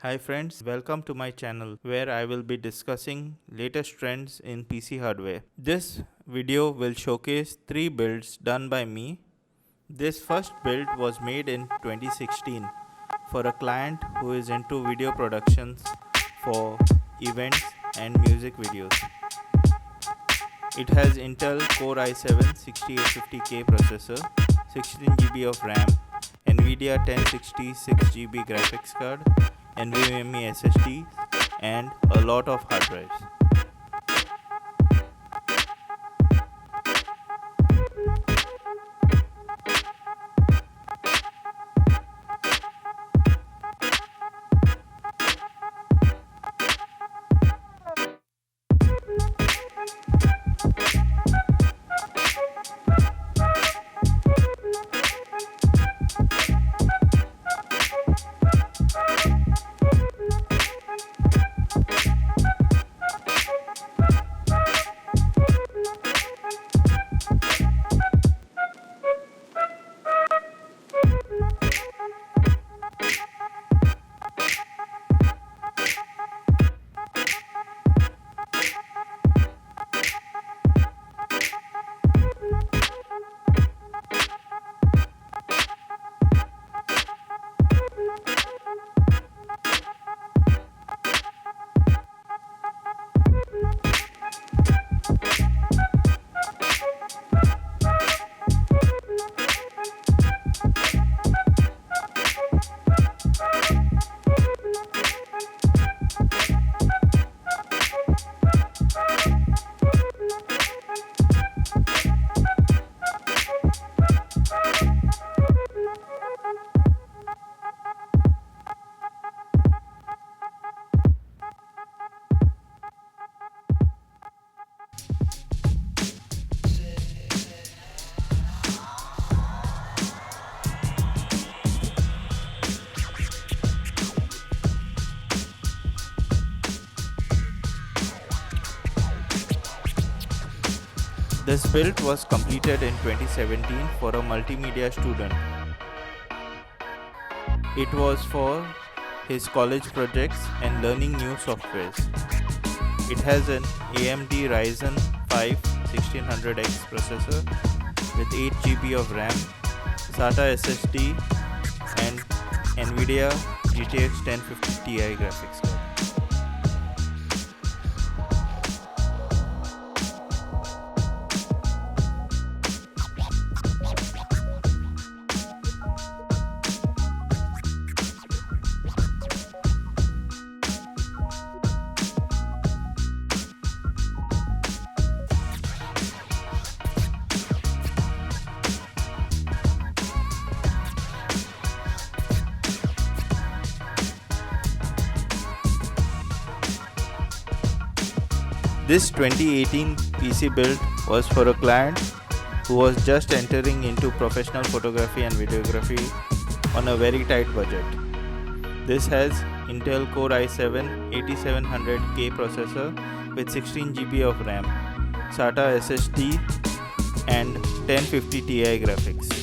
Hi friends, welcome to my channel where I will be discussing latest trends in PC hardware. This video will showcase 3 builds done by me. This first build was made in 2016 for a client who is into video productions for events and music videos. It has Intel Core i7 6850K processor, 16GB of RAM, NVIDIA 1060 6GB graphics card, NVMe SSD, and a lot of hard drives. This build was completed in 2017 for a multimedia student. It was for his college projects and learning new softwares. It has an AMD Ryzen 5 1600X processor with 8GB of RAM, SATA SSD, and NVIDIA GTX 1050 Ti graphics card. This 2018 PC build was for a client who was just entering into professional photography and videography on a very tight budget. This has Intel Core i7 8700K processor with 16GB of RAM, SATA SSD, and 1050 Ti graphics.